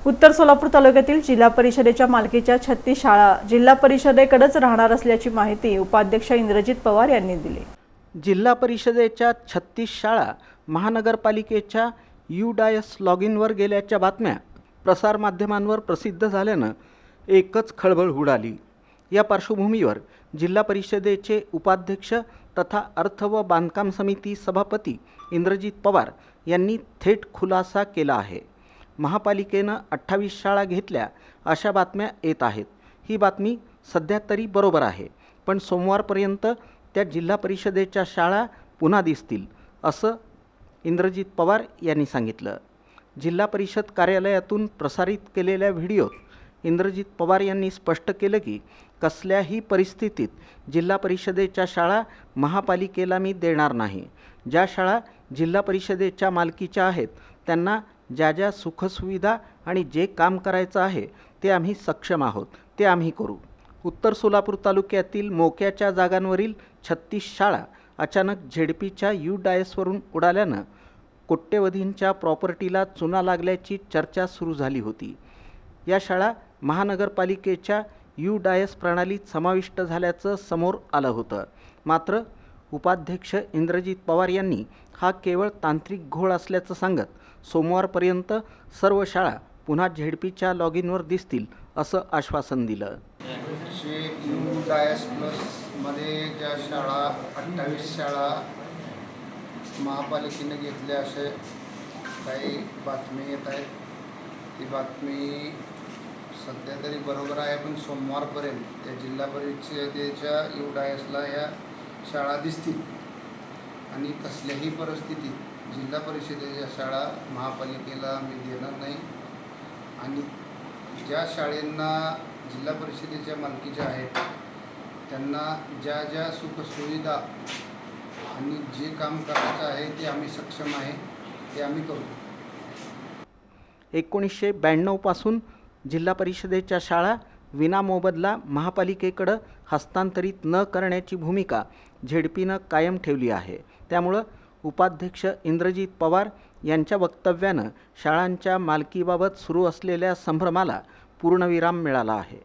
उत्तर सोलापूर तालुक्यातील जिल्हा परिषदेच्या मालकीच्या 36 शाळा जिल्हा परिषदेकडेच राहणार असल्याची माहिती उपाध्यक्ष इंद्रजित पवार यांनी दिली। जिल्हा परिषदेच्या 36 शाळा महानगरपालिकेच्या UDAS लॉगिनवर गेल्याच्या बातम्या प्रसारमाध्यमांवर प्रसिद्ध झाल्यानं एकच खळबळ उडाली। या पार्श्वभूमीवर जिल्हा परिषदेचे उपाध्यक्ष तथा अर्थ व बांधकाम समिती सभापती इंद्रजित पवार यांनी थेट खुलासा केला आहे। महापालिकेनं 28 शाळा घेतल्या अशा बातम्या येत आहेत। ही बातमी सध्या तरी बरोबर आहे, पण सोमवारपर्यंत त्या जिल्हा परिषदेच्या शाळा पुन्हा दिसतील असं इंद्रजित पवार यांनी सांगितलं। जिल्हा परिषद कार्यालयातून प्रसारित केलेल्या व्हिडिओत इंद्रजित पवार यांनी स्पष्ट केलं की कसल्याही परिस्थितीत जिल्हा परिषदेच्या शाळा महापालिकेला मी देणार नाही। ज्या शाळा जिल्हा परिषदेच्या मालकीच्या आहेत त्यांना ज्या ज्या सुखसुविधा आणि जे काम करायचं आहे ते आम्ही सक्षम आहोत, ते आम्ही करू। उत्तर सोलापूर तालुक्यातील मोक्याच्या जागांवरील 36 शाळा अचानक झेडपीच्या UDASवरून उडाल्यानं कोट्यवधींच्या प्रॉपर्टीला चुना लागल्याची चर्चा सुरू झाली होती। या शाळा महानगरपालिकेच्या UDAS प्रणालीत समाविष्ट झाल्याचं समोर आलं होतं। मात्र उपाध्यक्ष इंद्रजित पवार यांनी हा केवळ तांत्रिक घोळ असल्याचं सांगत सोमवारपर्यंत सर्व शाळा पुन्हा झेडपीच्या लॉगिनवर दिसतील असं आश्वासन दिलं। UDAS प्लसमध्ये ज्या शाळा 28 शाळा महापालिकेने घेतल्या असे काही बातमी येत आहेत। ती बातमी सध्या तरी बरोबर आहे, पण सोमवारपर्यंत त्या जिल्हा परिषदेच्या UDASला या शाळा दिसतील आणि कसल्याही परिस्थितीत जिल्हा परिषदेच्या शाळा महापालिकेला आम्ही देणार नाही। आणि ज्या शाळांना जिल्हा परिषदेच्या मालकीच्या आहेत त्यांना ज्या ज्या सुखसुविधा आणि जे काम करायचं आहे ते आम्ही सक्षम आहे, ते आम्ही करू। 1992 पासून जिल्हा परिषदेच्या शाळा विनामोबदला महापालिकेकडे हस्तांतरित न करण्याची भूमिका झेडपीनं कायम ठेवली आहे। त्यामुळं उपाध्यक्ष इंद्रजित पवार यांच्या वक्तव्यानं शाळांच्या मालकीबाबत सुरू असलेल्या संभ्रमाला पूर्णविराम मिळाला आहे।